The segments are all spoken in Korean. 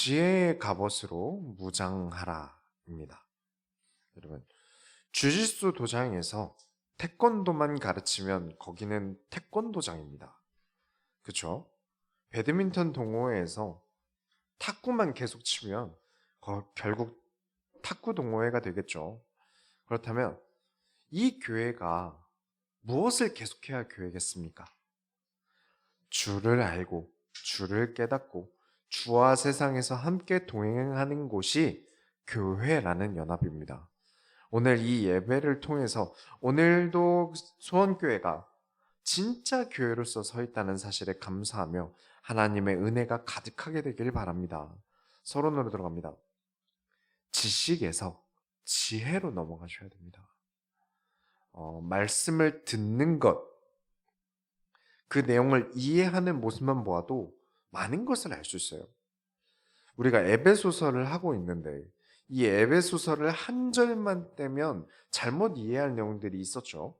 지혜의 갑옷으로 무장하라입니다. 여러분, 주짓수 도장에서 태권도만 가르치면 거기는 태권도장입니다. 그쵸? 배드민턴 동호회에서 탁구만 계속 치면 결국 탁구 동호회가 되겠죠. 그렇다면 이 교회가 무엇을 계속해야 교회겠습니까? 주를 알고 주를 깨닫고 주와 세상에서 함께 동행하는 곳이 교회라는 연합입니다. 오늘 이 예배를 통해서 오늘도 소원교회가 진짜 교회로서 서 있다는 사실에 감사하며 하나님의 은혜가 가득하게 되길 바랍니다. 서론으로 들어갑니다. 지식에서 지혜로 넘어가셔야 됩니다. 말씀을 듣는 것, 그 내용을 이해하는 모습만 보아도 많은 것을 알 수 있어요. 우리가 에베소서를 하고 있는데 이 에베소서를 한 절만 떼면 잘못 이해할 내용들이 있었죠.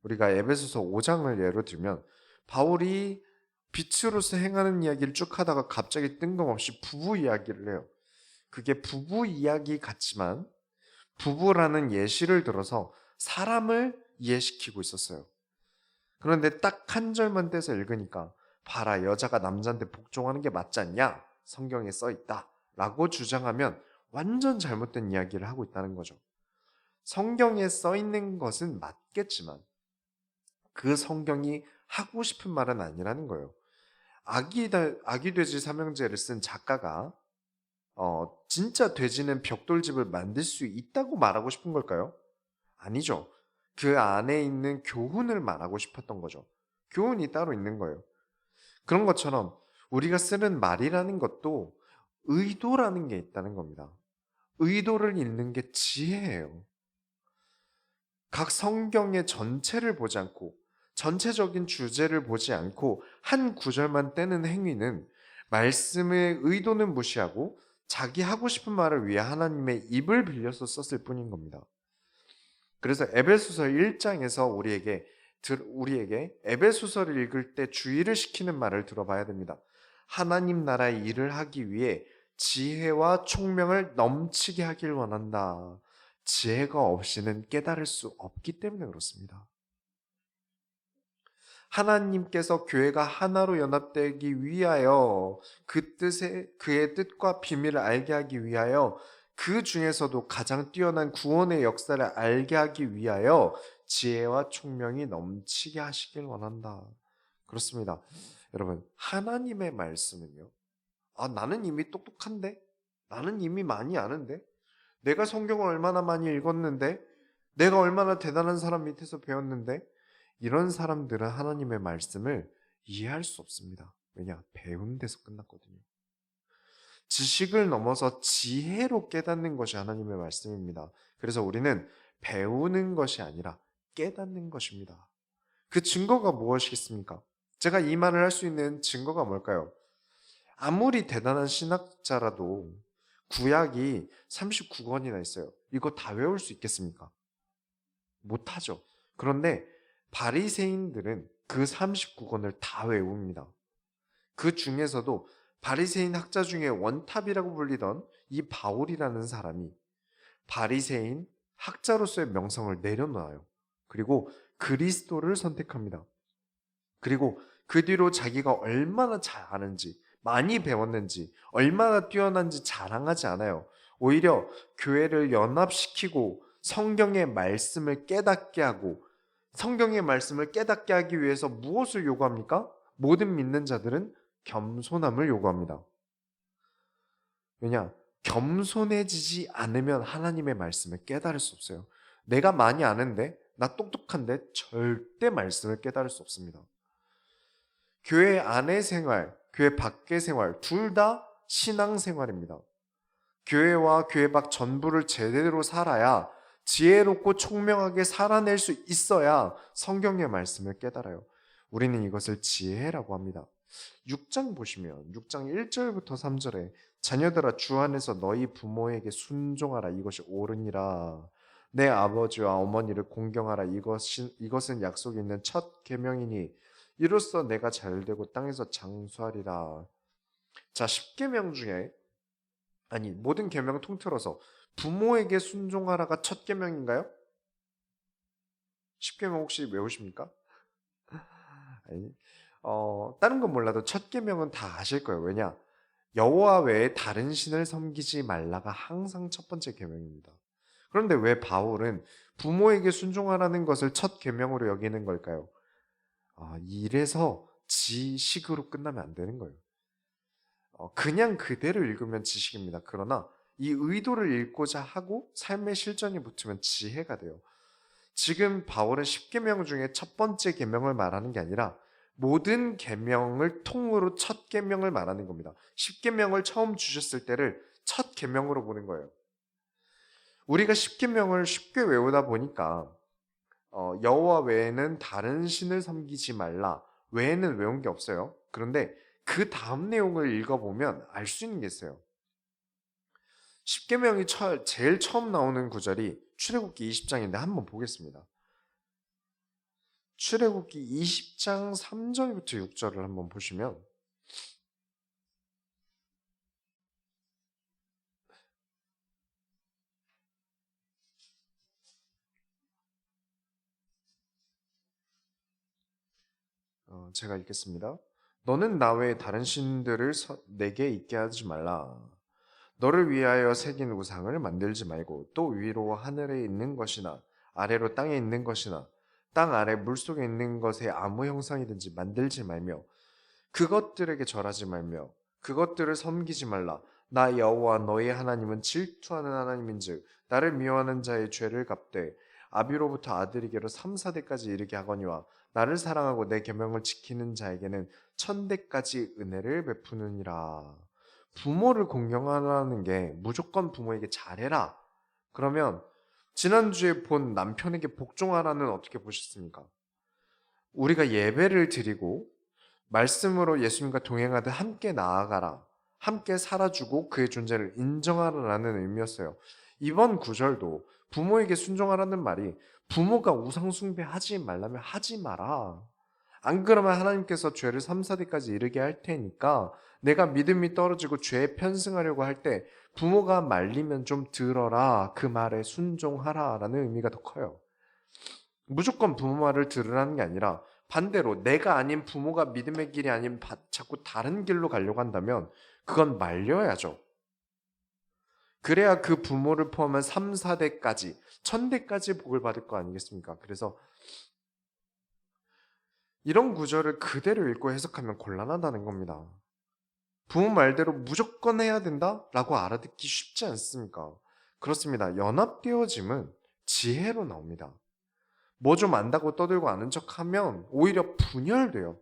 우리가 에베소서 5장을 예로 들면 바울이 빛으로서 행하는 이야기를 쭉 하다가 갑자기 뜬금없이 부부 이야기를 해요. 그게 부부 이야기 같지만 부부라는 예시를 들어서 사람을 이해시키고 있었어요. 그런데 딱 한 절만 떼서 읽으니까 봐라, 여자가 남자한테 복종하는 게 맞지 않냐? 성경에 써 있다 라고 주장하면 완전 잘못된 이야기를 하고 있다는 거죠. 성경에 써 있는 것은 맞겠지만 그 성경이 하고 싶은 말은 아니라는 거예요. 아기 돼지 삼형제를 쓴 작가가 진짜 돼지는 벽돌집을 만들 수 있다고 말하고 싶은 걸까요? 아니죠. 그 안에 있는 교훈을 말하고 싶었던 거죠. 교훈이 따로 있는 거예요. 그런 것처럼 우리가 쓰는 말이라는 것도 의도라는 게 있다는 겁니다. 의도를 읽는 게 지혜예요. 각 성경의 전체를 보지 않고 전체적인 주제를 보지 않고 한 구절만 떼는 행위는 말씀의 의도는 무시하고 자기 하고 싶은 말을 위해 하나님의 입을 빌려서 썼을 뿐인 겁니다. 그래서 에베소서 1장에서 우리에게 에베소서를 읽을 때 주의를 시키는 말을 들어봐야 됩니다. 하나님 나라의 일을 하기 위해 지혜와 총명을 넘치게 하길 원한다. 지혜가 없이는 깨달을 수 없기 때문에 그렇습니다. 하나님께서 교회가 하나로 연합되기 위하여 그의 뜻과 비밀을 알게 하기 위하여 그 중에서도 가장 뛰어난 구원의 역사를 알게 하기 위하여 지혜와 총명이 넘치게 하시길 원한다. 그렇습니다. 여러분, 하나님의 말씀은요. 나는 이미 똑똑한데? 나는 이미 많이 아는데? 내가 성경을 얼마나 많이 읽었는데? 내가 얼마나 대단한 사람 밑에서 배웠는데? 이런 사람들은 하나님의 말씀을 이해할 수 없습니다. 왜냐? 배운 데서 끝났거든요. 지식을 넘어서 지혜로 깨닫는 것이 하나님의 말씀입니다. 그래서 우리는 배우는 것이 아니라 깨닫는 것입니다. 그 증거가 무엇이겠습니까? 제가 이 말을 할 수 있는 증거가 뭘까요? 아무리 대단한 신학자라도 구약이 39권이나 있어요. 이거 다 외울 수 있겠습니까? 못하죠. 그런데 바리새인들은 그 39권을 다 외웁니다. 그 중에서도 바리새인 학자 중에 원탑이라고 불리던 이 바울이라는 사람이 바리새인 학자로서의 명성을 내려놓아요. 그리고 그리스도를 선택합니다. 그리고 그 뒤로 자기가 얼마나 잘 아는지, 많이 배웠는지, 얼마나 뛰어난지 자랑하지 않아요. 오히려 교회를 연합시키고 성경의 말씀을 깨닫게 하고 성경의 말씀을 깨닫게 하기 위해서 무엇을 요구합니까? 모든 믿는 자들은 겸손함을 요구합니다. 왜냐? 겸손해지지 않으면 하나님의 말씀을 깨달을 수 없어요. 내가 많이 아는데, 나 똑똑한데 절대 말씀을 깨달을 수 없습니다. 교회 안의 생활, 교회 밖의 생활, 둘 다 신앙생활입니다. 교회와 교회 밖 전부를 제대로 살아야 지혜롭고 총명하게 살아낼 수 있어야 성경의 말씀을 깨달아요. 우리는 이것을 지혜라고 합니다. 6장 보시면 6장 1절부터 3절에 자녀들아 주 안에서 너희 부모에게 순종하라 이것이 옳으니라. 내 아버지와 어머니를 공경하라 이것은 약속이 있는 첫 계명이니 이로써 내가 잘되고 땅에서 장수하리라. 자, 10계명 중에 아니, 모든 계명 통틀어서 부모에게 순종하라가 첫 계명인가요? 10계명 혹시 외우십니까? 아니, 다른 건 몰라도 첫 계명은 다 아실 거예요. 왜냐? 여호와 외에 다른 신을 섬기지 말라가 항상 첫 번째 계명입니다. 그런데 왜 바울은 부모에게 순종하라는 것을 첫 계명으로 여기는 걸까요? 이래서 지식으로 끝나면 안 되는 거예요. 그냥 그대로 읽으면 지식입니다. 그러나 이 의도를 읽고자 하고 삶의 실전이 붙으면 지혜가 돼요. 지금 바울은 10계명 중에 첫 번째 계명을 말하는 게 아니라 모든 계명을 통으로 첫 계명을 말하는 겁니다. 10계명을 처음 주셨을 때를 첫 계명으로 보는 거예요. 우리가 10계명을 쉽게 외우다 보니까 여호와 외에는 다른 신을 섬기지 말라 외에는 외운 게 없어요. 그런데 그 다음 내용을 읽어보면 알 수 있는 게 있어요. 10계명이 제일 처음 나오는 구절이 출애굽기 20장인데 한번 보겠습니다. 출애굽기 20장 3절부터 6절을 한번 보시면 제가 읽겠습니다. 너는 나 외에 다른 신들을 내게 있게 하지 말라. 너를 위하여 새긴 우상을 만들지 말고 또 위로 하늘에 있는 것이나 아래로 땅에 있는 것이나 땅 아래 물속에 있는 것에 아무 형상이든지 만들지 말며 그것들에게 절하지 말며 그것들을 섬기지 말라. 나 여호와 너의 하나님은 질투하는 하나님인즉 나를 미워하는 자의 죄를 갚되 아비로부터 아들에게로 3, 4대까지 이르게 하거니와 나를 사랑하고 내 계명을 지키는 자에게는 1000대까지 은혜를 베푸느니라. 부모를 공경하라는 게 무조건 부모에게 잘해라. 그러면 지난주에 본 남편에게 복종하라는 어떻게 보셨습니까? 우리가 예배를 드리고 말씀으로 예수님과 동행하듯 함께 나아가라. 함께 살아주고 그의 존재를 인정하라라는 의미였어요. 이번 구절도 부모에게 순종하라는 말이 부모가 우상숭배하지 말라면 하지 마라. 안 그러면 하나님께서 죄를 3, 4대까지 이르게 할 테니까 내가 믿음이 떨어지고 죄에 편승하려고 할 때 부모가 말리면 좀 들어라. 그 말에 순종하라라는 의미가 더 커요. 무조건 부모 말을 들으라는 게 아니라 반대로 내가 아닌 부모가 믿음의 길이 아닌 자꾸 다른 길로 가려고 한다면 그건 말려야죠. 그래야 그 부모를 포함한 3, 4대까지 1000대까지 복을 받을 거 아니겠습니까? 그래서 이런 구절을 그대로 읽고 해석하면 곤란하다는 겁니다. 부모 말대로 무조건 해야 된다라고 알아듣기 쉽지 않습니까? 그렇습니다. 연합되어짐은 지혜로 나옵니다. 뭐 좀 안다고 떠들고 아는 척하면 오히려 분열돼요.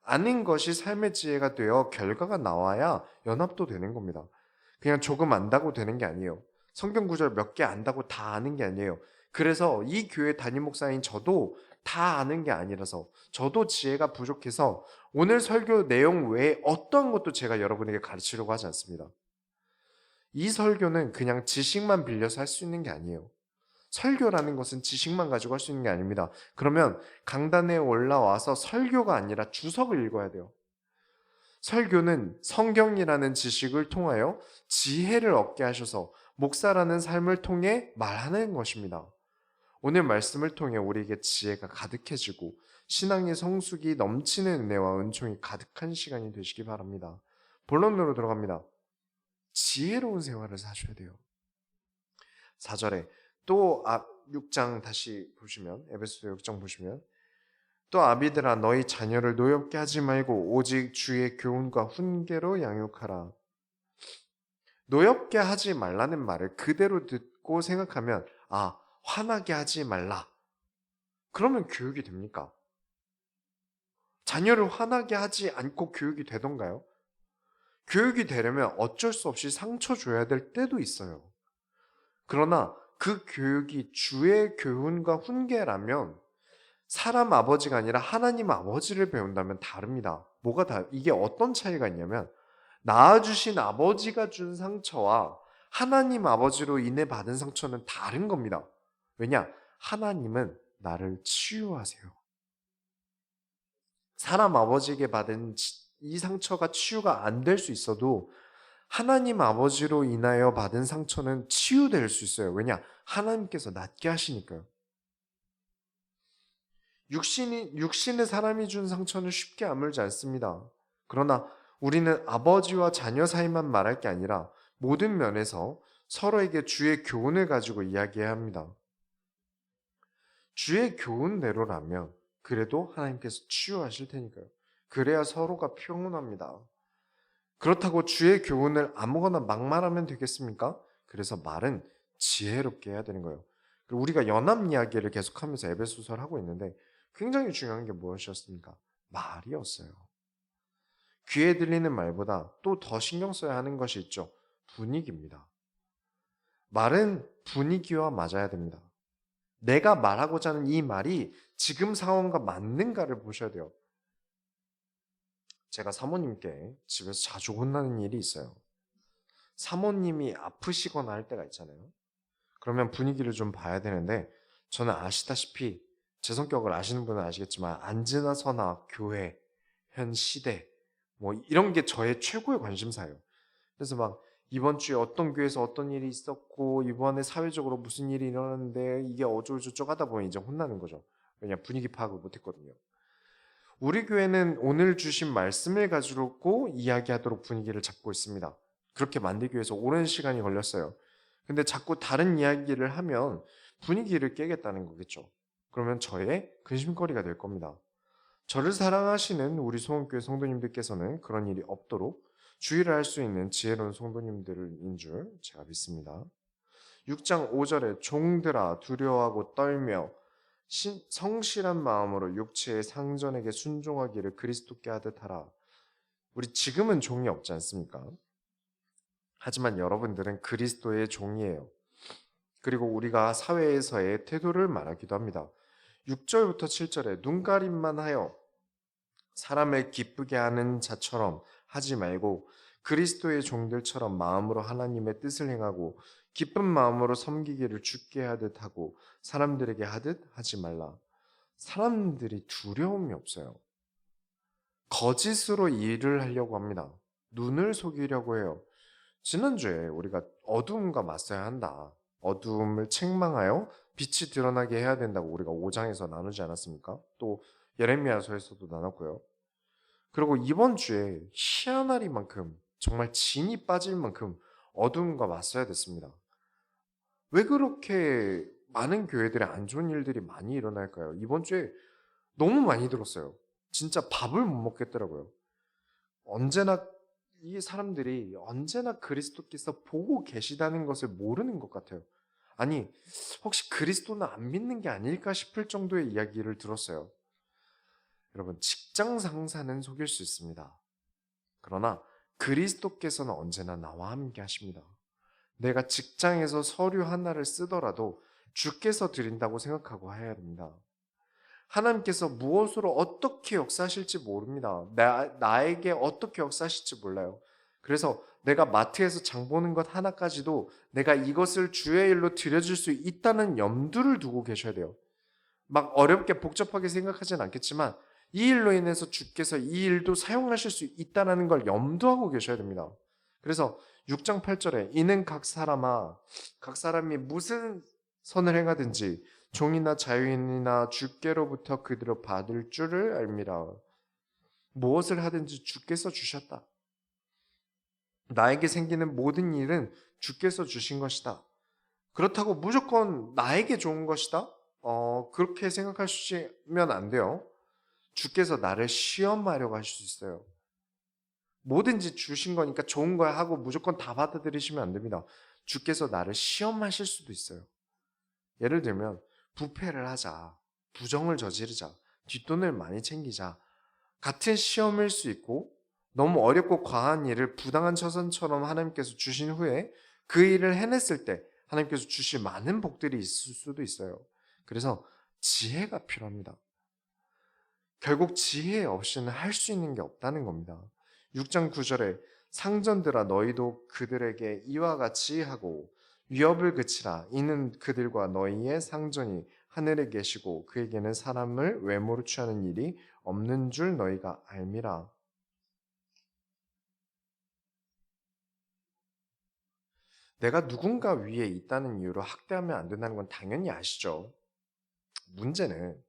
아는 것이 삶의 지혜가 되어 결과가 나와야 연합도 되는 겁니다. 그냥 조금 안다고 되는 게 아니에요. 성경 구절 몇 개 안다고 다 아는 게 아니에요. 그래서 이 교회 담임 목사인 저도 다 아는 게 아니라서 저도 지혜가 부족해서 오늘 설교 내용 외에 어떠한 것도 제가 여러분에게 가르치려고 하지 않습니다. 이 설교는 그냥 지식만 빌려서 할 수 있는 게 아니에요. 설교라는 것은 지식만 가지고 할 수 있는 게 아닙니다. 그러면 강단에 올라와서 설교가 아니라 주석을 읽어야 돼요. 설교는 성경이라는 지식을 통하여 지혜를 얻게 하셔서 목사라는 삶을 통해 말하는 것입니다. 오늘 말씀을 통해 우리에게 지혜가 가득해지고 신앙의 성숙이 넘치는 은혜와 은총이 가득한 시간이 되시기 바랍니다. 본론으로 들어갑니다. 지혜로운 생활을 사셔야 돼요. 4절에 또 6장 다시 보시면 에베소서 6장 보시면 또 아비들아 너희 자녀를 노엽게 하지 말고 오직 주의 교훈과 훈계로 양육하라. 노엽게 하지 말라는 말을 그대로 듣고 생각하면 화나게 하지 말라. 그러면 교육이 됩니까? 자녀를 화나게 하지 않고 교육이 되던가요? 교육이 되려면 어쩔 수 없이 상처 줘야 될 때도 있어요. 그러나 그 교육이 주의 교훈과 훈계라면 사람 아버지가 아니라 하나님 아버지를 배운다면 다릅니다. 이게 어떤 차이가 있냐면 낳아주신 아버지가 준 상처와 하나님 아버지로 인해 받은 상처는 다른 겁니다. 왜냐? 하나님은 나를 치유하세요. 사람 아버지에게 받은 이 상처가 치유가 안 될 수 있어도 하나님 아버지로 인하여 받은 상처는 치유될 수 있어요. 왜냐? 하나님께서 낫게 하시니까요. 육신의 사람이 준 상처는 쉽게 아물지 않습니다. 그러나 우리는 아버지와 자녀 사이만 말할 게 아니라 모든 면에서 서로에게 주의 교훈을 가지고 이야기해야 합니다. 주의 교훈대로라면 그래도 하나님께서 치유하실 테니까요. 그래야 서로가 평온합니다. 그렇다고 주의 교훈을 아무거나 막 말하면 되겠습니까? 그래서 말은 지혜롭게 해야 되는 거예요. 그리고 우리가 연합 이야기를 계속하면서 에베소서를 하고 있는데 굉장히 중요한 게 무엇이었습니까? 말이었어요. 귀에 들리는 말보다 또 더 신경 써야 하는 것이 있죠. 분위기입니다. 말은 분위기와 맞아야 됩니다. 내가 말하고자 하는 이 말이 지금 상황과 맞는가를 보셔야 돼요. 제가 사모님께 집에서 자주 혼나는 일이 있어요. 사모님이 아프시거나 할 때가 있잖아요. 그러면 분위기를 좀 봐야 되는데 저는 아시다시피 제 성격을 아시는 분은 아시겠지만 안지나 서나 교회, 현 시대 뭐 이런 게 저의 최고의 관심사예요. 그래서 막 이번 주에 어떤 교회에서 어떤 일이 있었고 이번에 사회적으로 무슨 일이 일어났는데 이게 어쩌고저쩌고 하다 보면 이제 혼나는 거죠. 왜냐 분위기 파악을 못했거든요. 우리 교회는 오늘 주신 말씀을 가지고 이야기하도록 분위기를 잡고 있습니다. 그렇게 만들기 위해서 오랜 시간이 걸렸어요. 근데 자꾸 다른 이야기를 하면 분위기를 깨겠다는 거겠죠. 그러면 저의 근심거리가 될 겁니다. 저를 사랑하시는 우리 소원교회 성도님들께서는 그런 일이 없도록 주의를 할 수 있는 지혜로운 성도님들인 줄 제가 믿습니다. 6장 5절에 종들아 두려워하고 떨며 성실한 마음으로 육체의 상전에게 순종하기를 그리스도께 하듯 하라. 우리 지금은 종이 없지 않습니까? 하지만 여러분들은 그리스도의 종이에요. 그리고 우리가 사회에서의 태도를 말하기도 합니다. 6절부터 7절에 눈가림만 하여 사람을 기쁘게 하는 자처럼 하지 말고 그리스도의 종들처럼 마음으로 하나님의 뜻을 행하고 기쁜 마음으로 섬기기를 주께 하듯 하고 사람들에게 하듯 하지 말라. 사람들이 두려움이 없어요. 거짓으로 일을 하려고 합니다. 눈을 속이려고 해요. 지난주에 우리가 어두움과 맞서야 한다. 어두움을 책망하여 빛이 드러나게 해야 된다고 우리가 5장에서 나누지 않았습니까? 또 예레미야서에서도 나눴고요. 그리고 이번 주에 희한하리만큼 정말 진이 빠질 만큼 어두움과 맞서야 됐습니다. 왜 그렇게 많은 교회들에 안 좋은 일들이 많이 일어날까요? 이번 주에 너무 많이 들었어요. 진짜 밥을 못 먹겠더라고요. 언제나 이 사람들이 언제나 그리스도께서 보고 계시다는 것을 모르는 것 같아요. 아니, 혹시 그리스도는 안 믿는 게 아닐까 싶을 정도의 이야기를 들었어요. 여러분, 직장 상사는 속일 수 있습니다. 그러나 그리스도께서는 언제나 나와 함께 하십니다. 내가 직장에서 서류 하나를 쓰더라도 주께서 드린다고 생각하고 해야 됩니다. 하나님께서 무엇으로 어떻게 역사하실지 모릅니다. 나에게 어떻게 역사하실지 몰라요. 그래서 내가 마트에서 장 보는 것 하나까지도 내가 이것을 주의 일로 드려줄 수 있다는 염두를 두고 계셔야 돼요. 막 어렵게 복잡하게 생각하진 않겠지만 이 일로 인해서 주께서 이 일도 사용하실 수 있다는 걸 염두하고 계셔야 됩니다. 그래서 6장 8절에 이는 각 사람이 무슨 선을 행하든지 종이나 자유인이나 주께로부터 그대로 받을 줄을 알미라. 무엇을 하든지 주께서 주셨다. 나에게 생기는 모든 일은 주께서 주신 것이다. 그렇다고 무조건 나에게 좋은 것이다? 그렇게 생각하시면 안 돼요. 주께서 나를 시험하려고 하실 수 있어요. 뭐든지 주신 거니까 좋은 거야 하고 무조건 다 받아들이시면 안 됩니다. 주께서 나를 시험하실 수도 있어요. 예를 들면 부패를 하자, 부정을 저지르자, 뒷돈을 많이 챙기자 같은 시험일 수 있고 너무 어렵고 과한 일을 부당한 처선처럼 하나님께서 주신 후에 그 일을 해냈을 때 하나님께서 주실 많은 복들이 있을 수도 있어요. 그래서 지혜가 필요합니다. 결국 지혜 없이는 할 수 있는 게 없다는 겁니다. 6장 9절에 상전들아 너희도 그들에게 이와 같이 하고 위협을 그치라. 이는 그들과 너희의 상전이 하늘에 계시고 그에게는 사람을 외모로 취하는 일이 없는 줄 너희가 알미라. 내가 누군가 위에 있다는 이유로 학대하면 안 된다는 건 당연히 아시죠? 문제는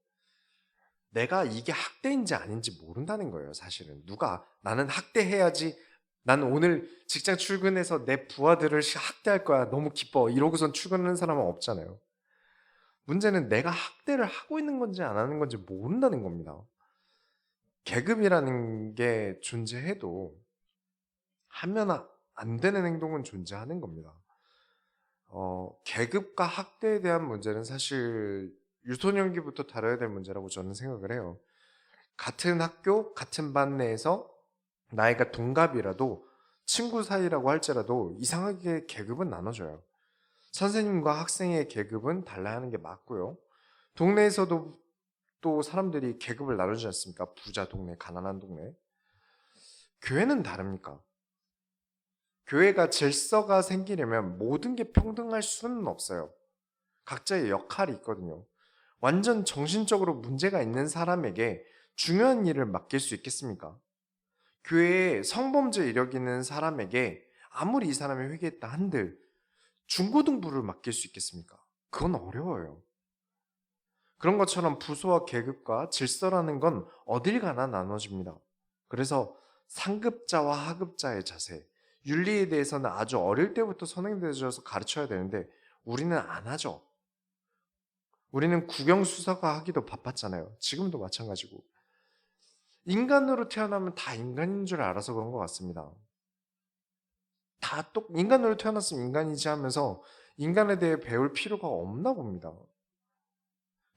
내가 이게 학대인지 아닌지 모른다는 거예요, 사실은. 누가 나는 학대해야지. 난 오늘 직장 출근해서 내 부하들을 학대할 거야. 너무 기뻐. 이러고선 출근하는 사람은 없잖아요. 문제는 내가 학대를 하고 있는 건지 안 하는 건지 모른다는 겁니다. 계급이라는 게 존재해도 하면 안 되는 행동은 존재하는 겁니다. 계급과 학대에 대한 문제는 사실 유소년기부터 다뤄야 될 문제라고 저는 생각을 해요. 같은 학교, 같은 반 내에서 나이가 동갑이라도 친구 사이라고 할지라도 이상하게 계급은 나눠져요. 선생님과 학생의 계급은 달라야 하는 게 맞고요. 동네에서도 또 사람들이 계급을 나누지 않습니까? 부자 동네, 가난한 동네. 교회는 다릅니까? 교회가 질서가 생기려면 모든 게 평등할 수는 없어요. 각자의 역할이 있거든요. 완전 정신적으로 문제가 있는 사람에게 중요한 일을 맡길 수 있겠습니까? 교회에 성범죄 이력 있는 사람에게 아무리 이 사람이 회개했다 한들 중고등부를 맡길 수 있겠습니까? 그건 어려워요. 그런 것처럼 부서와 계급과 질서라는 건 어딜 가나 나눠집니다. 그래서 상급자와 하급자의 자세, 윤리에 대해서는 아주 어릴 때부터 선행되어서 가르쳐야 되는데 우리는 안 하죠. 우리는 국영수사가 하기도 바빴잖아요. 지금도 마찬가지고. 인간으로 태어나면 다 인간인 줄 알아서 그런 것 같습니다. 다 인간으로 태어났으면 인간이지 하면서 인간에 대해 배울 필요가 없나 봅니다.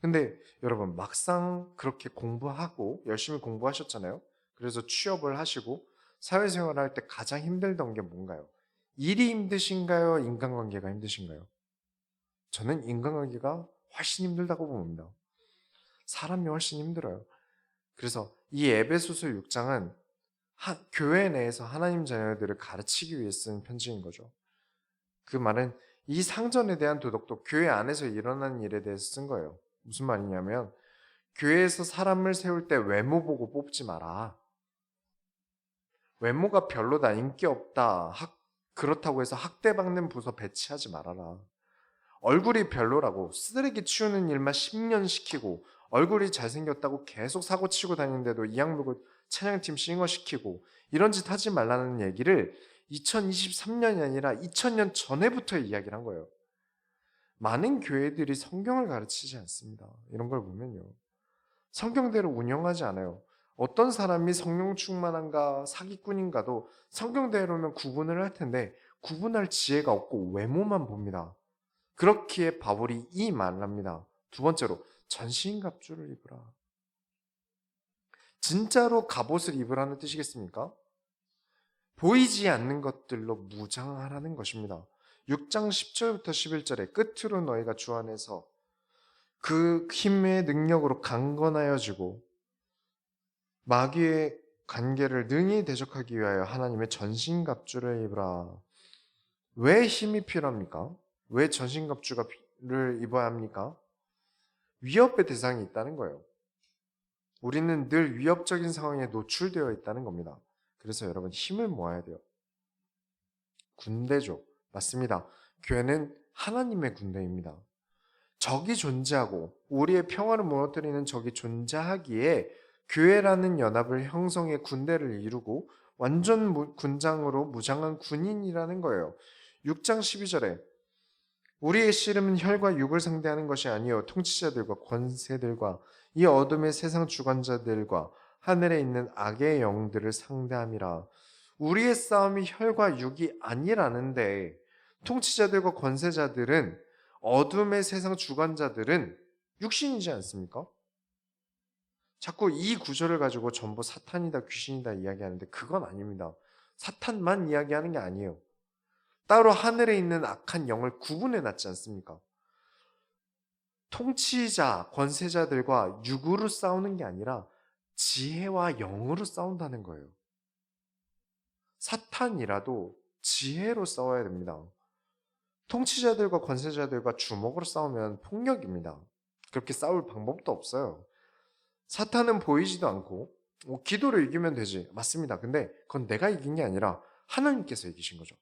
근데 여러분 막상 그렇게 공부하고 열심히 공부하셨잖아요. 그래서 취업을 하시고 사회생활을 할 때 가장 힘들던 게 뭔가요? 일이 힘드신가요? 인간관계가 힘드신가요? 저는 인간관계가 훨씬 힘들다고 봅니다. 사람이 훨씬 힘들어요. 그래서 이 에베소서 6장은 교회 내에서 하나님 자녀들을 가르치기 위해 쓴 편지인 거죠. 그 말은 이 상전에 대한 도덕도 교회 안에서 일어나는 일에 대해서 쓴 거예요. 무슨 말이냐면 교회에서 사람을 세울 때 외모 보고 뽑지 마라. 외모가 별로다, 인기 없다, 그렇다고 해서 학대받는 부서 배치하지 말아라. 얼굴이 별로라고 쓰레기 치우는 일만 10년 시키고 얼굴이 잘생겼다고 계속 사고 치고 다니는데도 이악 물고 찬양팀 싱어시키고 이런 짓 하지 말라는 얘기를 2023년이 아니라 2000년 전에부터 이야기를 한 거예요. 많은 교회들이 성경을 가르치지 않습니다. 이런 걸 보면요. 성경대로 운영하지 않아요. 어떤 사람이 성령 충만한가 사기꾼인가도 성경대로면 구분을 할 텐데 구분할 지혜가 없고 외모만 봅니다. 그렇기에 바울이 이 말을 합니다. 두 번째로 전신갑주를 입으라. 진짜로 갑옷을 입으라는 뜻이겠습니까? 보이지 않는 것들로 무장하라는 것입니다. 6장 10절부터 11절에 끝으로 너희가 주 안에서 그 힘의 능력으로 강건하여지고 마귀의 관계를 능히 대적하기 위하여 하나님의 전신갑주를 입으라. 왜 힘이 필요합니까? 왜 전신갑주를 입어야 합니까? 위협의 대상이 있다는 거예요. 우리는 늘 위협적인 상황에 노출되어 있다는 겁니다. 그래서 여러분 힘을 모아야 돼요. 군대죠. 맞습니다. 교회는 하나님의 군대입니다. 적이 존재하고 우리의 평화를 무너뜨리는 적이 존재하기에 교회라는 연합을 형성해 군대를 이루고 완전 군장으로 무장한 군인이라는 거예요. 6장 12절에 우리의 씨름은 혈과 육을 상대하는 것이 아니요 통치자들과 권세들과 이 어둠의 세상 주관자들과 하늘에 있는 악의 영들을 상대함이라. 우리의 싸움이 혈과 육이 아니라는데 통치자들과 권세자들은 어둠의 세상 주관자들은 육신이지 않습니까? 자꾸 이 구절을 가지고 전부 사탄이다 귀신이다 이야기하는데 그건 아닙니다. 사탄만 이야기하는 게 아니에요. 따로 하늘에 있는 악한 영을 구분해 놨지 않습니까? 통치자, 권세자들과 육으로 싸우는 게 아니라 지혜와 영으로 싸운다는 거예요. 사탄이라도 지혜로 싸워야 됩니다. 통치자들과 권세자들과 주먹으로 싸우면 폭력입니다. 그렇게 싸울 방법도 없어요. 사탄은 보이지도 않고 기도로 이기면 되지. 맞습니다. 근데 그건 내가 이긴 게 아니라 하나님께서 이기신 거죠.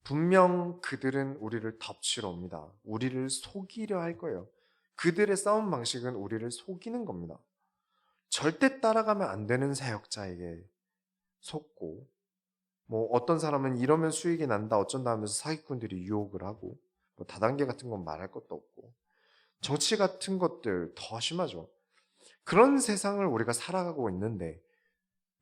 분명 그들은 우리를 덮치러 옵니다. 우리를 속이려 할 거예요. 그들의 싸움 방식은 우리를 속이는 겁니다. 절대 따라가면 안 되는 사역자에게 속고, 뭐 어떤 사람은 이러면 수익이 난다 어쩐다 하면서 사기꾼들이 유혹을 하고, 뭐 다단계 같은 건 말할 것도 없고, 정치 같은 것들 더 심하죠. 그런 세상을 우리가 살아가고 있는데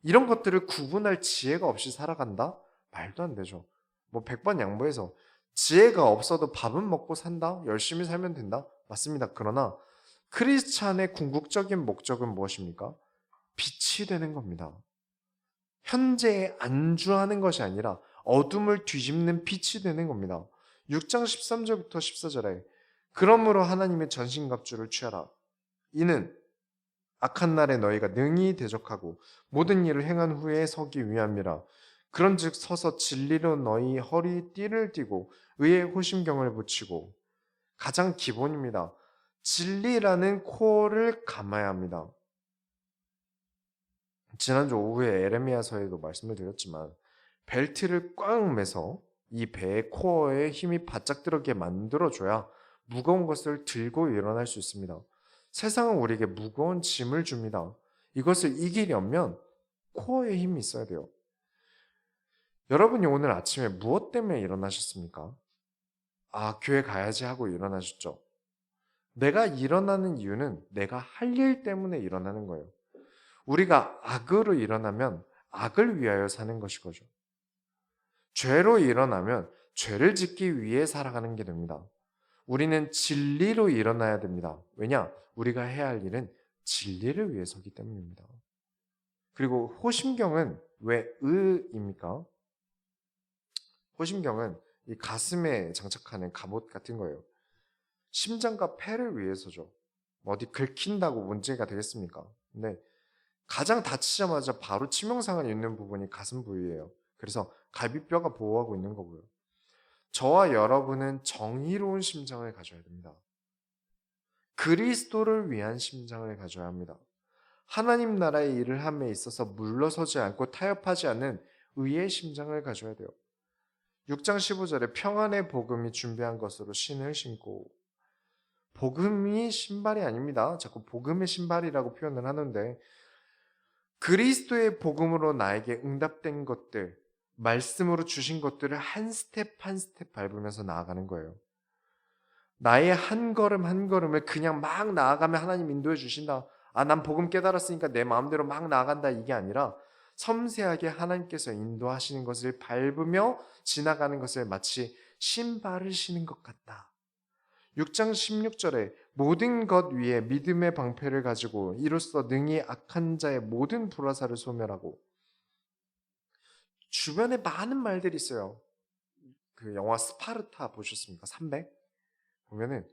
이런 것들을 구분할 지혜가 없이 살아간다? 말도 안 되죠. 뭐 100번 양보해서 지혜가 없어도 밥은 먹고 산다? 열심히 살면 된다? 맞습니다. 그러나 크리스찬의 궁극적인 목적은 무엇입니까? 빛이 되는 겁니다. 현재에 안주하는 것이 아니라 어둠을 뒤집는 빛이 되는 겁니다. 6장 13절부터 14절에 그러므로 하나님의 전신갑주를 취하라. 이는 악한 날에 너희가 능히 대적하고 모든 일을 행한 후에 서기 위함이라. 그런즉 서서 진리로 너희 허리 띠를 띠고 의의 호심경을 붙이고. 가장 기본입니다. 진리라는 코어를 감아야 합니다. 지난주 오후에 에레미야서에도 말씀을 드렸지만 벨트를 꽉 매서 이 배의 코어에 힘이 바짝 들어게 만들어줘야 무거운 것을 들고 일어날 수 있습니다. 세상은 우리에게 무거운 짐을 줍니다. 이것을 이기려면 코어에 힘이 있어야 돼요. 여러분이 오늘 아침에 무엇 때문에 일어나셨습니까? 아, 교회 가야지 하고 일어나셨죠. 내가 일어나는 이유는 내가 할 일 때문에 일어나는 거예요. 우리가 악으로 일어나면 악을 위하여 사는 것이거죠. 죄로 일어나면 죄를 짓기 위해 살아가는 게 됩니다. 우리는 진리로 일어나야 됩니다. 왜냐? 우리가 해야 할 일은 진리를 위해서기 때문입니다. 그리고 호심경은 왜 의입니까? 호심경은 이 가슴에 장착하는 갑옷 같은 거예요. 심장과 폐를 위해서죠. 어디 긁힌다고 문제가 되겠습니까? 근데 가장 다치자마자 바로 치명상을 입는 부분이 가슴 부위예요. 그래서 갈비뼈가 보호하고 있는 거고요. 저와 여러분은 정의로운 심장을 가져야 됩니다. 그리스도를 위한 심장을 가져야 합니다. 하나님 나라의 일을 함에 있어서 물러서지 않고 타협하지 않는 의의 심장을 가져야 돼요. 6장 15절에 평안의 복음이 준비한 것으로 신을 신고. 복음이 신발이 아닙니다. 자꾸 복음의 신발이라고 표현을 하는데 그리스도의 복음으로 나에게 응답된 것들, 말씀으로 주신 것들을 한 스텝 한 스텝 밟으면서 나아가는 거예요. 나의 한 걸음 한 걸음을 그냥 막 나아가면 하나님 인도해 주신다. 아, 난 복음 깨달았으니까 내 마음대로 막 나아간다. 이게 아니라 섬세하게 하나님께서 인도하시는 것을 밟으며 지나가는 것을 마치 신발을 신은 것 같다. 6장 16절에 모든 것 위에 믿음의 방패를 가지고 이로써 능히 악한 자의 모든 불화살을 소멸하고. 주변에 많은 말들이 있어요. 그 영화 스파르타 보셨습니까? 300? 보면은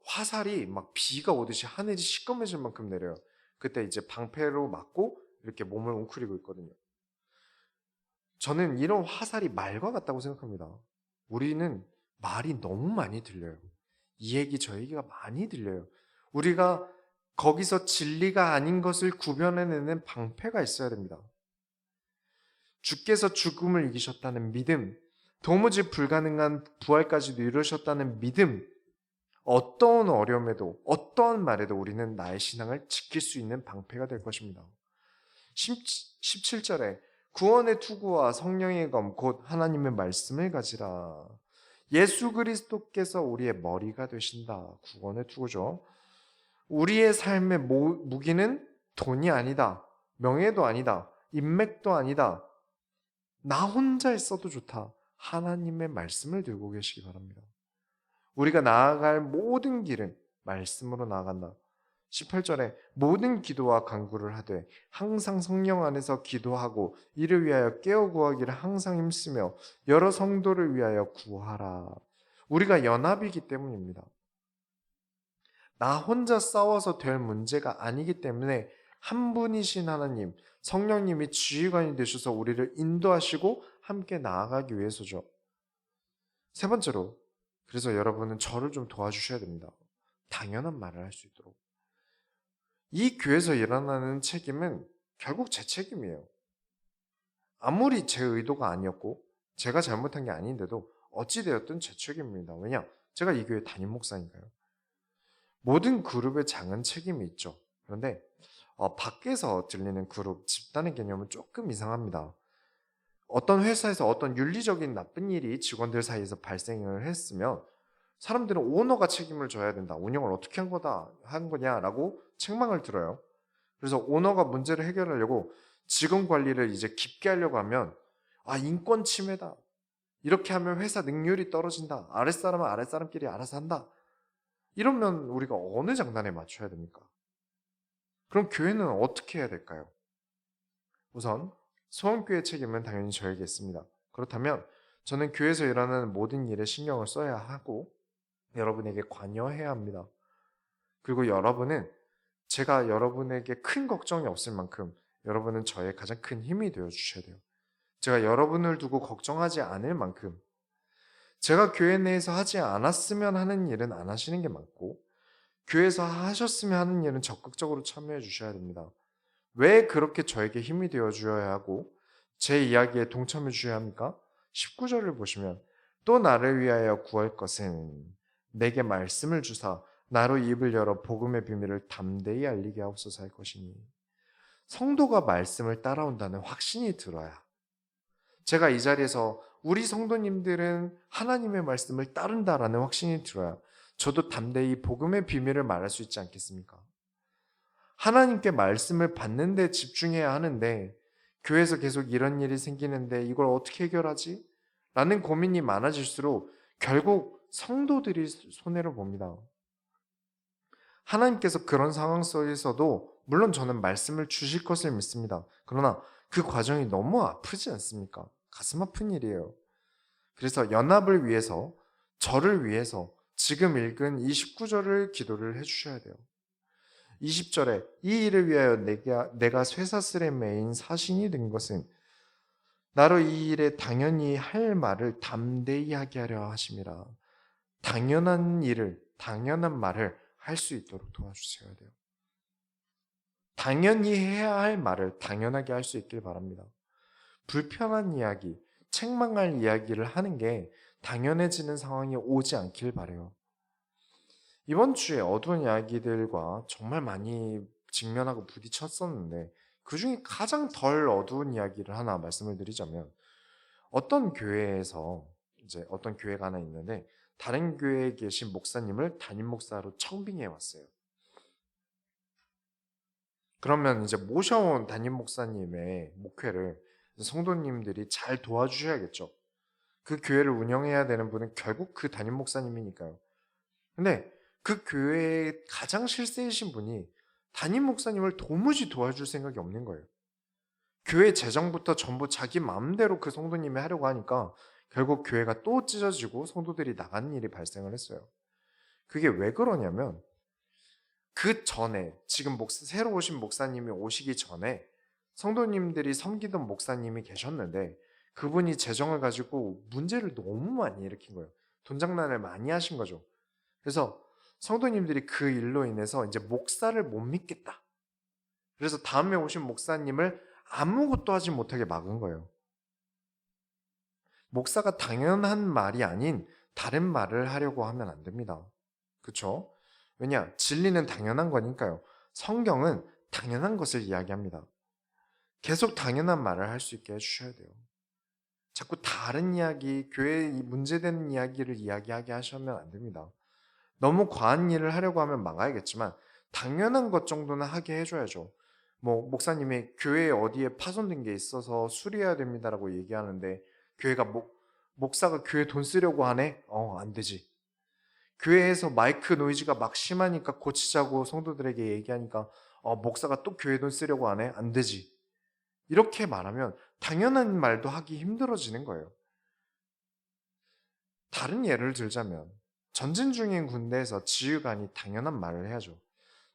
화살이 막 비가 오듯이 하늘이 시꺼매질 만큼 내려요. 그때 이제 방패로 맞고 이렇게 몸을 웅크리고 있거든요. 저는 이런 화살이 말과 같다고 생각합니다. 우리는 말이 너무 많이 들려요. 이 얘기 저 얘기가 많이 들려요. 우리가 거기서 진리가 아닌 것을 구별해내는 방패가 있어야 됩니다. 주께서 죽음을 이기셨다는 믿음, 도무지 불가능한 부활까지도 이루셨다는 믿음, 어떠한 어려움에도 어떠한 말에도 우리는 나의 신앙을 지킬 수 있는 방패가 될 것입니다. 17절에 구원의 투구와 성령의 검 곧 하나님의 말씀을 가지라. 예수 그리스도께서 우리의 머리가 되신다. 구원의 투구죠. 우리의 삶의 무기는 돈이 아니다. 명예도 아니다. 인맥도 아니다. 나 혼자 있어도 좋다. 하나님의 말씀을 들고 계시기 바랍니다. 우리가 나아갈 모든 길은 말씀으로 나아간다. 18절에 모든 기도와 간구를 하되 항상 성령 안에서 기도하고 이를 위하여 깨어 구하기를 항상 힘쓰며 여러 성도를 위하여 구하라. 우리가 연합이기 때문입니다. 나 혼자 싸워서 될 문제가 아니기 때문에 한 분이신 하나님, 성령님이 지휘관이 되셔서 우리를 인도하시고 함께 나아가기 위해서죠. 세 번째로, 그래서 여러분은 저를 좀 도와주셔야 됩니다. 당연한 말을 할 수 있도록. 이 교회에서 일어나는 책임은 결국 제 책임이에요. 아무리 제 의도가 아니었고 제가 잘못한 게 아닌데도 어찌되었든 제 책임입니다. 왜냐? 제가 이 교회 담임 목사니까요. 모든 그룹에 작은 책임이 있죠. 그런데 밖에서 들리는 그룹, 집단의 개념은 조금 이상합니다. 어떤 회사에서 어떤 윤리적인 나쁜 일이 직원들 사이에서 발생을 했으면 사람들은 오너가 책임을 져야 된다. 운영을 어떻게 한 거냐라고 책망을 들어요. 그래서 오너가 문제를 해결하려고 직원 관리를 이제 깊게 하려고 하면 인권 침해다. 이렇게 하면 회사 능률이 떨어진다. 아랫사람은 아랫사람끼리 알아서 한다. 이러면 우리가 어느 장단에 맞춰야 됩니까? 그럼 교회는 어떻게 해야 될까요? 우선 소원교회 책임은 당연히 저에게 있습니다. 그렇다면 저는 교회에서 일어나는 모든 일에 신경을 써야 하고 여러분에게 관여해야 합니다. 그리고 여러분은 제가 여러분에게 큰 걱정이 없을 만큼 여러분은 저의 가장 큰 힘이 되어 주셔야 돼요. 제가 여러분을 두고 걱정하지 않을 만큼 제가 교회 내에서 하지 않았으면 하는 일은 안 하시는 게 맞고 교회에서 하셨으면 하는 일은 적극적으로 참여해 주셔야 됩니다. 왜 그렇게 저에게 힘이 되어 주어야 하고 제 이야기에 동참해 주셔야 합니까? 19절을 보시면 또 나를 위하여 구할 것은 내게 말씀을 주사 나로 입을 열어 복음의 비밀을 담대히 알리게 하옵소서 할 것이니 성도가 말씀을 따라온다는 확신이 들어야 제가 이 자리에서 우리 성도님들은 하나님의 말씀을 따른다라는 확신이 들어야 저도 담대히 복음의 비밀을 말할 수 있지 않겠습니까? 하나님께 말씀을 받는 데 집중해야 하는데 교회에서 계속 이런 일이 생기는데 이걸 어떻게 해결하지? 라는 고민이 많아질수록 결국 성도들이 손해를 봅니다. 하나님께서 그런 상황 속에서도 물론 저는 말씀을 주실 것을 믿습니다. 그러나 그 과정이 너무 아프지 않습니까? 가슴 아픈 일이에요. 그래서 연합을 위해서 저를 위해서 지금 읽은 이 19절을 기도를 해주셔야 돼요. 20절에 이 일을 위하여 내가 쇠사슬에 매인 사신이 된 것은 나로 이 일에 당연히 할 말을 담대히 하게 하려 하심이라. 당연한 일을 당연한 말을 할 수 있도록 도와주셔야 돼요. 당연히 해야 할 말을 당연하게 할 수 있길 바랍니다. 불편한 이야기, 책망할 이야기를 하는 게 당연해지는 상황이 오지 않길 바라요. 이번 주에 어두운 이야기들과 정말 많이 직면하고 부딪혔었는데 그 중에 가장 덜 어두운 이야기를 하나 말씀을 드리자면 어떤 교회에서 이제 어떤 교회가 하나 있는데 다른 교회에 계신 목사님을 담임 목사로 청빙해 왔어요. 그러면 이제 모셔온 담임 목사님의 목회를 성도님들이 잘 도와주셔야겠죠. 그 교회를 운영해야 되는 분은 결국 그 담임 목사님이니까요. 근데 그 교회의 가장 실세이신 분이 담임 목사님을 도무지 도와줄 생각이 없는 거예요. 교회 재정부터 전부 자기 마음대로 그 성도님이 하려고 하니까 결국 교회가 또 찢어지고 성도들이 나가는 일이 발생을 했어요. 그게 왜 그러냐면 그 전에 지금 새로 오신 목사님이 오시기 전에 성도님들이 섬기던 목사님이 계셨는데 그분이 재정을 가지고 문제를 너무 많이 일으킨 거예요. 돈 장난을 많이 하신 거죠. 그래서 성도님들이 그 일로 인해서 이제 목사를 못 믿겠다. 그래서 다음에 오신 목사님을 아무것도 하지 못하게 막은 거예요. 목사가 당연한 말이 아닌 다른 말을 하려고 하면 안 됩니다. 그렇죠? 왜냐? 진리는 당연한 거니까요. 성경은 당연한 것을 이야기합니다. 계속 당연한 말을 할 수 있게 해주셔야 돼요. 자꾸 다른 이야기, 교회에 문제되는 이야기를 이야기하게 하시면 안 됩니다. 너무 과한 일을 하려고 하면 막아야겠지만 당연한 것 정도는 하게 해줘야죠. 목사님이 교회에 어디에 파손된 게 있어서 수리해야 됩니다라고 얘기하는데 교회가 목사가 교회 돈 쓰려고 하네? 안 되지. 교회에서 마이크 노이즈가 막 심하니까 고치자고 성도들에게 얘기하니까 목사가 또 교회 돈 쓰려고 하네? 안 되지. 이렇게 말하면 당연한 말도 하기 힘들어지는 거예요. 다른 예를 들자면 전진 중인 군대에서 지휘관이 당연한 말을 해야죠.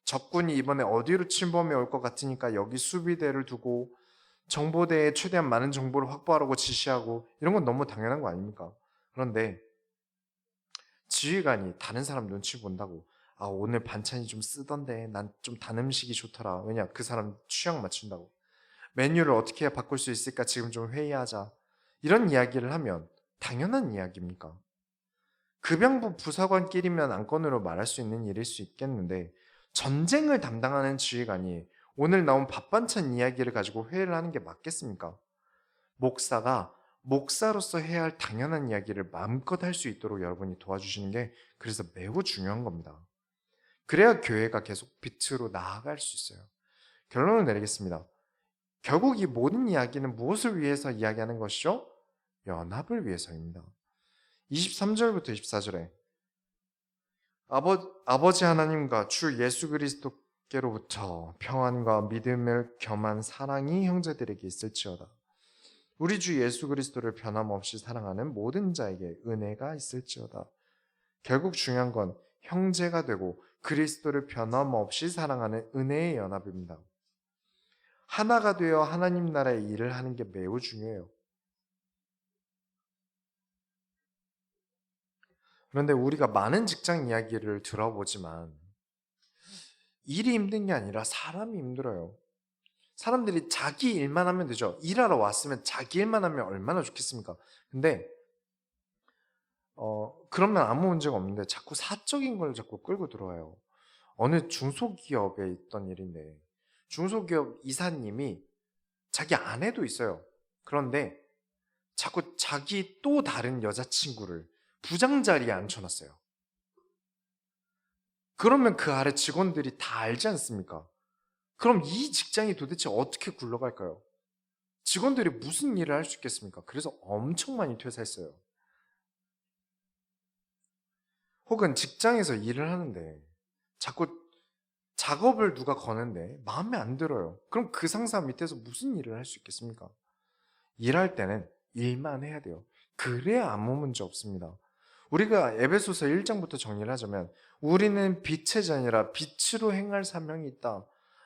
적군이 이번에 어디로 침범해 올 것 같으니까 여기 수비대를 두고 정보대에 최대한 많은 정보를 확보하라고 지시하고 이런 건 너무 당연한 거 아닙니까? 그런데 지휘관이 다른 사람 눈치 본다고 오늘 반찬이 좀 쓰던데 난 좀 단 음식이 좋더라. 왜냐? 그 사람 취향 맞춘다고. 메뉴를 어떻게 해야 바꿀 수 있을까 지금 좀 회의하자. 이런 이야기를 하면 당연한 이야기입니까? 급양부 부사관끼리면 안건으로 말할 수 있는 일일 수 있겠는데 전쟁을 담당하는 지휘관이 오늘 나온 밥반찬 이야기를 가지고 회의를 하는 게 맞겠습니까? 목사가 목사로서 해야 할 당연한 이야기를 마음껏 할 수 있도록 여러분이 도와주시는 게 그래서 매우 중요한 겁니다. 그래야 교회가 계속 빛으로 나아갈 수 있어요. 결론을 내리겠습니다. 결국 이 모든 이야기는 무엇을 위해서 이야기하는 것이죠? 연합을 위해서입니다. 23절부터 24절에 아버지 하나님과 주 예수 그리스도께로부터 평안과 믿음을 겸한 사랑이 형제들에게 있을지어다. 우리 주 예수 그리스도를 변함없이 사랑하는 모든 자에게 은혜가 있을지어다. 결국 중요한 건 형제가 되고 그리스도를 변함없이 사랑하는 은혜의 연합입니다. 하나가 되어 하나님 나라의 일을 하는 게 매우 중요해요. 그런데 우리가 많은 직장 이야기를 들어보지만 일이 힘든 게 아니라 사람이 힘들어요. 사람들이 자기 일만 하면 되죠. 일하러 왔으면 자기 일만 하면 얼마나 좋겠습니까? 근데 그러면 아무 문제가 없는데 자꾸 사적인 걸 자꾸 끌고 들어와요. 어느 중소기업에 있던 일인데 중소기업 이사님이 자기 아내도 있어요. 그런데 자꾸 자기 또 다른 여자친구를 부장 자리에 앉혀놨어요. 그러면 그 아래 직원들이 다 알지 않습니까? 그럼 이 직장이 도대체 어떻게 굴러갈까요? 직원들이 무슨 일을 할 수 있겠습니까? 그래서 엄청 많이 퇴사했어요. 혹은 직장에서 일을 하는데 자꾸 작업을 누가 거는데 마음에 안 들어요. 그럼 그 상사 밑에서 무슨 일을 할 수 있겠습니까? 일할 때는 일만 해야 돼요. 그래야 아무 문제 없습니다. 우리가 에베소서 1장부터 정리를 하자면 우리는 빛의 자녀라 빛으로 행할 사명이 있다.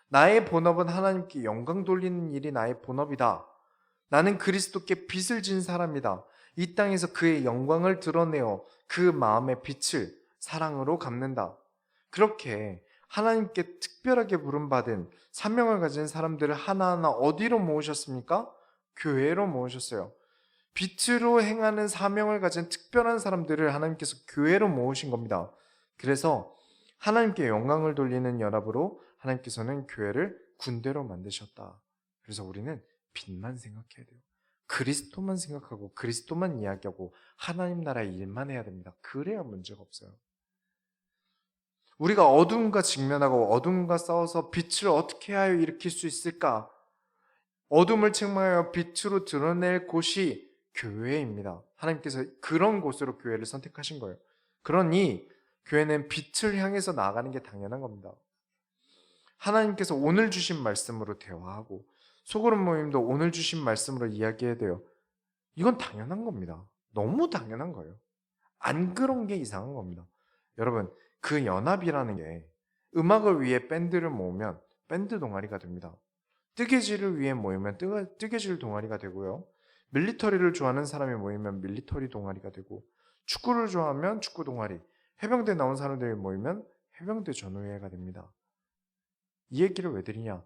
나의 본업은 하나님께 영광 돌리는 일이 나의 본업이다. 나는 그리스도께 빛을 진 사람이다. 이 땅에서 그의 영광을 드러내어 그 마음의 빛을 사랑으로 갚는다. 그렇게 하나님께 특별하게 부름받은 사명을 가진 사람들을 하나하나 어디로 모으셨습니까? 교회로 모으셨어요. 빛으로 행하는 사명을 가진 특별한 사람들을 하나님께서 교회로 모으신 겁니다. 그래서 하나님께 영광을 돌리는 연합으로 하나님께서는 교회를 군대로 만드셨다. 그래서 우리는 빛만 생각해야 돼요. 그리스도만 생각하고 그리스도만 이야기하고 하나님 나라의 일만 해야 됩니다. 그래야 문제가 없어요. 우리가 어둠과 직면하고 어둠과 싸워서 빛을 어떻게 하여 일으킬 수 있을까? 어둠을 책망하여 빛으로 드러낼 곳이 교회입니다. 하나님께서 그런 곳으로 교회를 선택하신 거예요. 그러니 교회는 빛을 향해서 나아가는 게 당연한 겁니다. 하나님께서 오늘 주신 말씀으로 대화하고 소그룹 모임도 오늘 주신 말씀으로 이야기해야 돼요. 이건 당연한 겁니다. 너무 당연한 거예요. 안 그런 게 이상한 겁니다. 여러분, 그 연합이라는 게 음악을 위해 밴드를 모으면 밴드 동아리가 됩니다. 뜨개질을 위해 모이면 뜨개질 동아리가 되고요. 밀리터리를 좋아하는 사람이 모이면 밀리터리 동아리가 되고 축구를 좋아하면 축구 동아리, 해병대 나온 사람들이 모이면 해병대 전우회가 됩니다. 이 얘기를 왜 드리냐?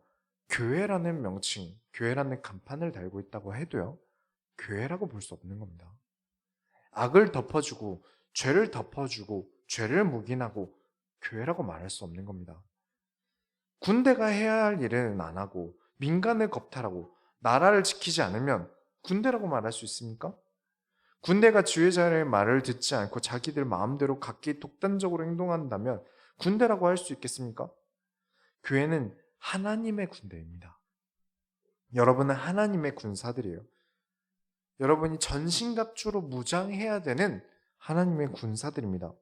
교회라는 명칭, 교회라는 간판을 달고 있다고 해도요. 교회라고 볼 수 없는 겁니다. 악을 덮어주고 죄를 덮어주고 죄를 묵인하고 교회라고 말할 수 없는 겁니다. 군대가 해야 할 일은 안 하고 민간을 겁탈하고 나라를 지키지 않으면 군대라고 말할 수 있습니까? 군대가 지휘자의 말을 듣지 않고 자기들 마음대로 각기 독단적으로 행동한다면 군대라고 할 수 있겠습니까? 교회는 하나님의 군대입니다. 여러분은 하나님의 군사들이에요. 여러분이 전신갑주로 무장해야 되는 하나님의 군사들입니다.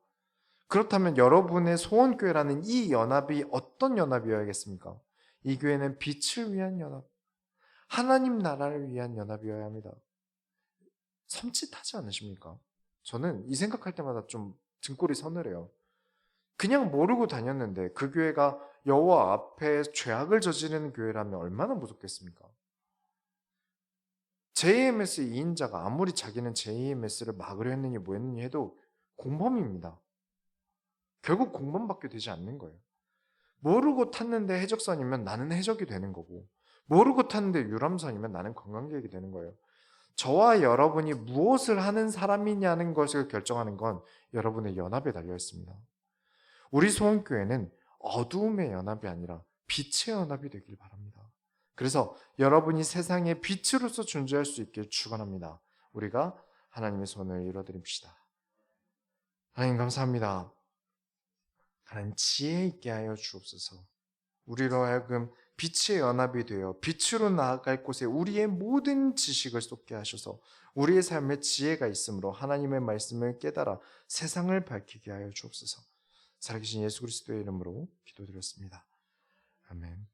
그렇다면 여러분의 소원교회라는 이 연합이 어떤 연합이어야겠습니까? 이 교회는 빛을 위한 연합, 하나님 나라를 위한 연합이어야 합니다. 섬찟하지 않으십니까? 저는 이 생각할 때마다 좀 등골이 서늘해요. 그냥 모르고 다녔는데 그 교회가 여호와 앞에 죄악을 저지르는 교회라면 얼마나 무섭겠습니까? JMS 2인자가 아무리 자기는 JMS를 막으려 했느니 뭐했느니 해도 공범입니다. 결국 공범받게 되지 않는 거예요. 모르고 탔는데 해적선이면 나는 해적이 되는 거고 모르고 탔는데 유람선이면 나는 관광객이 되는 거예요. 저와 여러분이 무엇을 하는 사람이냐는 것을 결정하는 건 여러분의 연합에 달려 있습니다. 우리 소원교회는 어두움의 연합이 아니라 빛의 연합이 되길 바랍니다. 그래서 여러분이 세상의 빛으로서 존재할 수 있길 축원합니다. 우리가 하나님의 손을 이뤄드립시다. 하나님 감사합니다. 하나님 지혜 있게 하여 주옵소서. 우리로 하여금 빛의 연합이 되어 빛으로 나아갈 곳에 우리의 모든 지식을 쏟게 하셔서 우리의 삶에 지혜가 있으므로 하나님의 말씀을 깨달아 세상을 밝히게 하여 주옵소서. 살아계신 예수 그리스도의 이름으로 기도드렸습니다. 아멘.